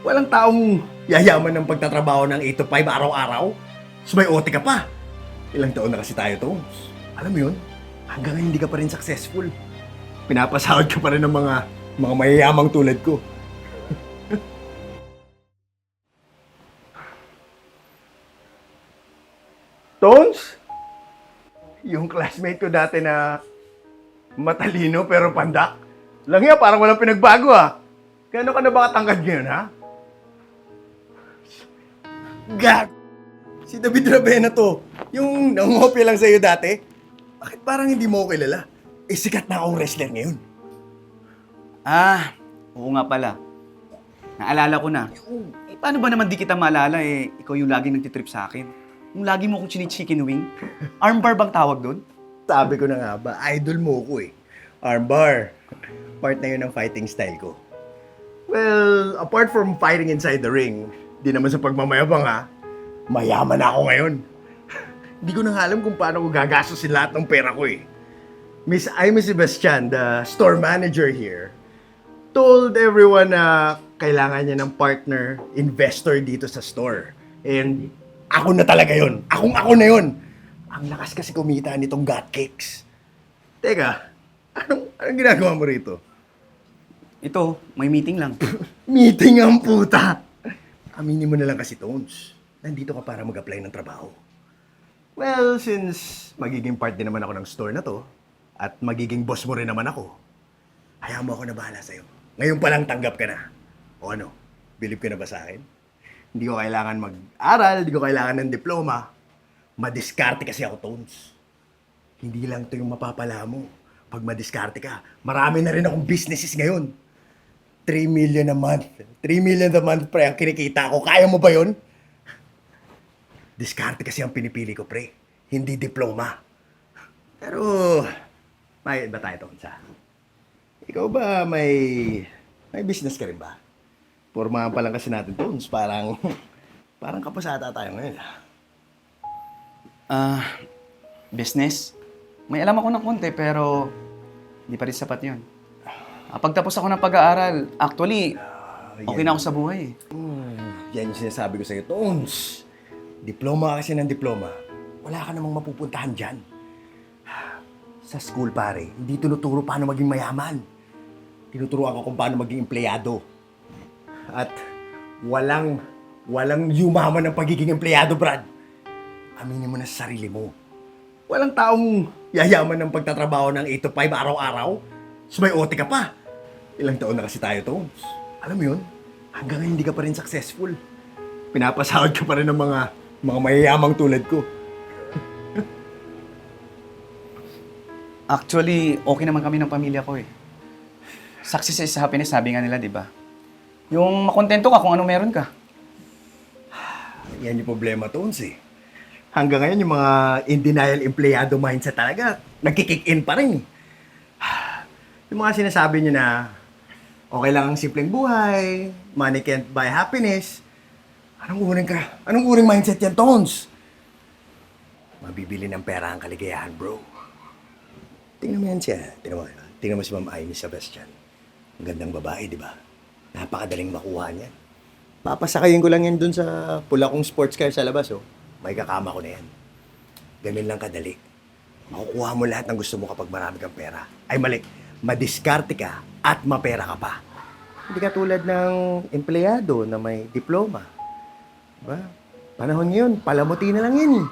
Walang taong yayaman ng pagtatrabaho ng 8 to 5 araw-araw. So may OT ka pa. Ilang taon na kasi tayo to. Alam mo yun, hanggang ngayon hindi ka pa rin successful. Pinapasahod ka pa rin ng mga mayayamang tulad ko. Tones? Yung classmate ko dati na matalino pero pandak. Lang yan, parang walang pinagbago ah. Kano ka na ba katangkad ngayon ha? God! Si David Ravena to. Yung nangungopia lang sa'yo dati. Bakit parang hindi mo ko kilala? Eh, sikat na akong wrestler ngayon. Ah, oo nga pala. Naalala ko na. Eh, paano ba naman di kita maalala ikaw yung laging nagtitrip sa akin? Yung lagi mo akong chini-chicken wing? Armbar bang tawag doon? Sabi ko na nga ba, idol mo ko eh. Armbar. Part na yun ng fighting style ko. Well, apart from fighting inside the ring, di naman sa pagmamayabang ha, mayaman na ako ngayon. Hindi ko na alam kung paano ko gagastosin lahat ng pera ko eh. Miss Amy Sebastian, the store manager here, told everyone na kailangan niya ng partner, investor dito sa store. And ako na talaga yun. Ako na yun. Ang lakas kasi kumita nitong got cakes. Teka, anong ginagawa mo rito? Ito, may meeting lang. Meeting ang puta! Aminin mo na lang kasi, Tones. Nandito ka para mag-apply ng trabaho. Well, since magiging part din naman ako ng store na to, at magiging boss mo rin naman ako, hayaan mo ako na bahala sa'yo. Ngayon pa lang tanggap ka na. O ano, believe ka na ba sa akin? Hindi ko kailangan mag-aral, hindi ko kailangan ng diploma. Madiskarte kasi ako, Tones. Hindi lang to yung mapapala mo. Pag madiskarte ka, marami na rin akong businesses ngayon. 3 million a month. 3 million a month, pre, ang kinikita ko. Kaya mo ba yun? Diskarte kasi ang pinipili ko, pre. Hindi diploma. Pero, may ba tayo, Tones, ha? Ikaw ba may business ka rin ba? Pormahan pa lang kasi natin, Tones. Parang kapasata tayo ngayon. Business? May alam ako ng konti pero hindi pa rin sapat yun. Pagtapos ako ng pag-aaral, actually, okay na ako sa buhay Yan yung sinasabi ko sa'yo, Tones. Diploma ka kasi ng diploma. Wala ka namang mapupuntahan dyan. Sa school, pare, hindi tinuturo paano maging mayaman. Tinuturuan ko kung paano maging empleyado. At walang yumaman ng pagiging empleyado, Brad. Aminin mo na sa sarili mo. Walang taong yayaman ng pagtatrabaho ng 8 to 5 araw-araw. So may OT ka pa. Ilang taon na kasi tayo, Tones. Alam mo yun, hanggang ngayon hindi ka pa rin successful. Pinapasahod ka pa rin ng mga mayayamang tulad ko. Actually, okay naman kami ng pamilya ko eh. Success is happiness, sabi nga nila, di ba? Yung makontento ka kung anong meron ka. Yan yung problema, Tones eh. Hanggang ngayon, yung mga in-denial empleyado mindset talaga, nagkikick in pa rin. Yung mga sinasabi nyo na okay lang ang simpleng buhay, money can't buy happiness. Anong uring mindset yan, Tones? Mabibili ng pera ang kaligayahan, bro. Tingnan mo yan siya. Tingnan mo si Ma'am Amy Sebastian. Ang gandang babae, di ba? Napakadaling makuha niyan. Papasakayin ko lang yan dun sa pula kong sports car sa labas, oh. May kakama ko na yan. Ganun lang kadali. Makukuha mo lahat ng gusto mo kapag marami kang pera. Ay mali, madiskarte ka at mapera ka pa. Hindi ka tulad ng empleyado na may diploma. Diba? Panahon ngayon, palamuti na lang yan eh.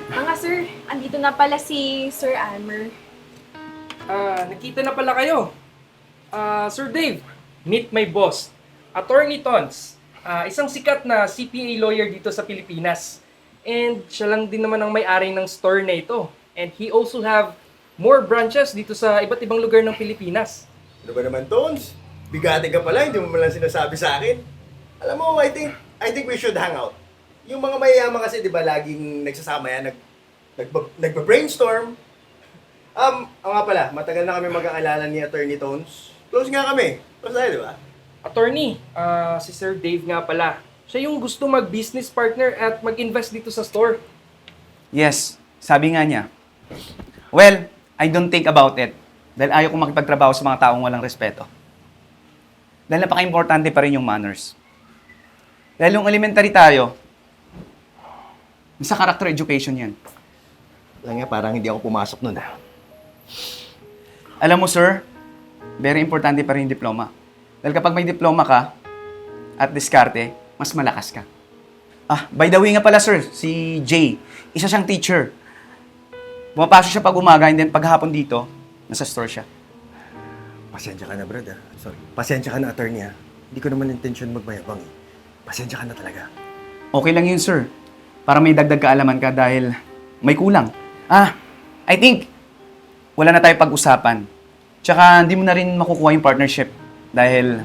Mga sir, andito na pala si Sir Almer. Nakita na pala kayo. Sir Dave, meet my boss, Attorney Tons. Isang sikat na CPA lawyer dito sa Pilipinas. And siya lang din naman ang may-ari ng store na ito. And he also have more branches dito sa iba't ibang lugar ng Pilipinas. Ano ba naman, Tones? Bigati ka pala, hindi mo man lang sinasabi sa akin. Alam mo, I think we should hang out. Yung mga mayayaman kasi, di ba, laging nagsasama yan, nagba-brainstorm. Oo nga pala, matagal na kami mag-aalala ni Attorney Tones. Close nga kami. Close tayo, di ba? Attorney, si Sir Dave nga pala. Siya yung gusto mag-business partner at mag-invest dito sa store. Yes, sabi nga niya. Well, I don't think about it. Dahil ayaw kong makipagtrabaho sa mga taong walang respeto. Dahil napaka-importante pa rin yung manners. Dahil yung elementary tayo, sa character education yan. Lang nga, parang hindi ako pumasok nun ah. Alam mo, sir, very importante pa rin yung diploma. Dahil kapag may diploma ka at diskarte, mas malakas ka. Ah, by the way nga pala, sir, si Jay, isa siyang teacher. Pumapasok siya pag umaga and then paghapon dito, nasa store siya. Pasensya ka na, Brad ah. Sorry. Pasensya ka na, attorney ah. Hindi ko naman intention magmayabang eh. Pasensya ka na talaga. Okay lang yun, sir. Para may dagdag kaalaman ka dahil may kulang. Ah, I think wala na tayo pag-usapan. Tsaka hindi mo na rin makukuha yung partnership dahil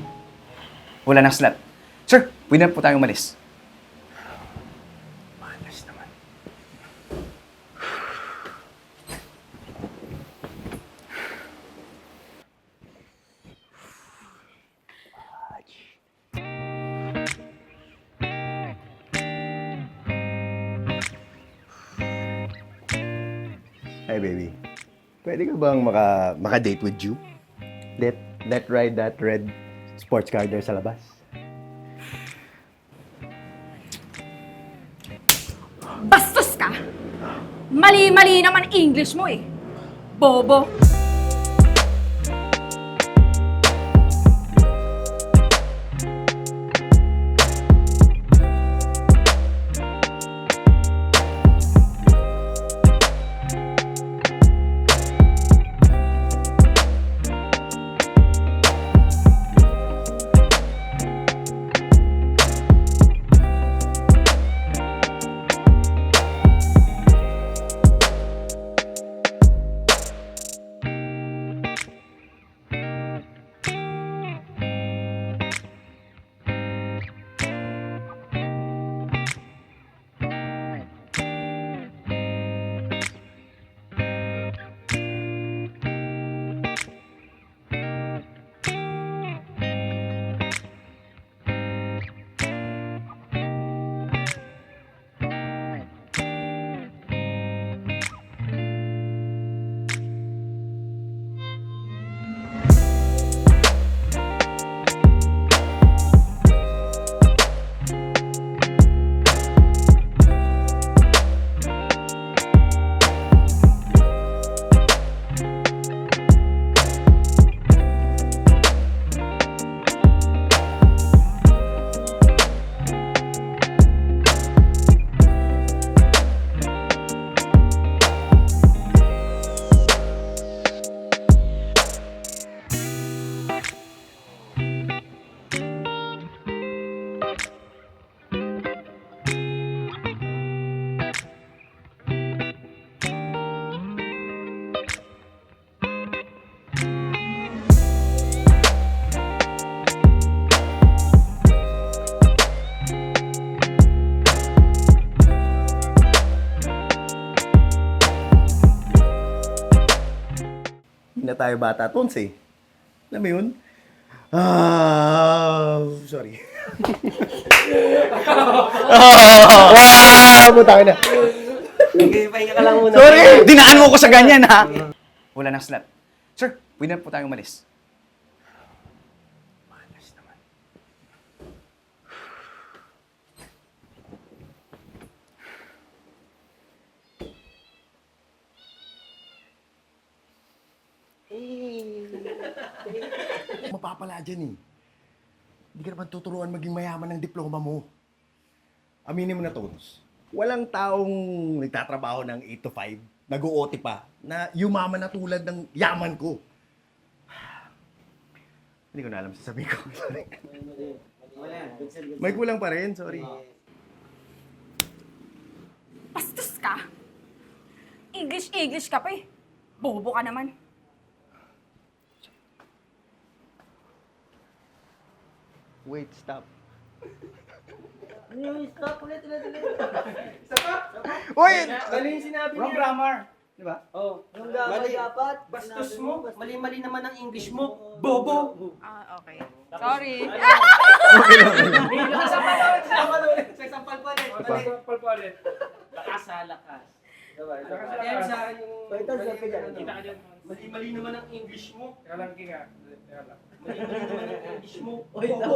wala nang slot. Sir, pwede na po tayo umalis. Malas naman. Hey baby, pwede ka bang maka-date with you? Let ride that red sports car there sa labas. Bastos ka! Mali-mali naman English mo eh. Bobo. Na tayo bata, Tons eh. Alam mo yun? Sorry. Butang na. Pahinga ka lang muna. Sorry! Dinaan mo ko sa ganyan, ha? Wala nang slot. Sir, pwede na po tayo umalis. Malas naman. Mapapala dyan eh. Hindi ka naman tuturuan maging mayaman ng diploma mo. Aminin mo na, Tons. Walang taong nagtatrabaho ng 8 to 5, nag-OT pa, na yumaman na tulad ng yaman ko. Hindi ko na alam sasabihin ko. Sorry. May kulang pa rin, sorry. Bastos ka! English ka pa eh. Bobo ka naman. Wait, stop. Stop ulit. Uy! Mali yung sinabi Wrong niya. grammar. Di ba? Oh, yung dapat. Bastos sinabi mo. Mali-mali naman ang English mo. Bobo. Ah, okay. Sorry. Sampal pa ulit. Lakas ha, lakas. Ayan sa akin yung... Wait, Tons, wag ka dyan. Kita ka dyan. Mali lang ang English mo. Teka lang, King, ah. Teka lang. Wait lang.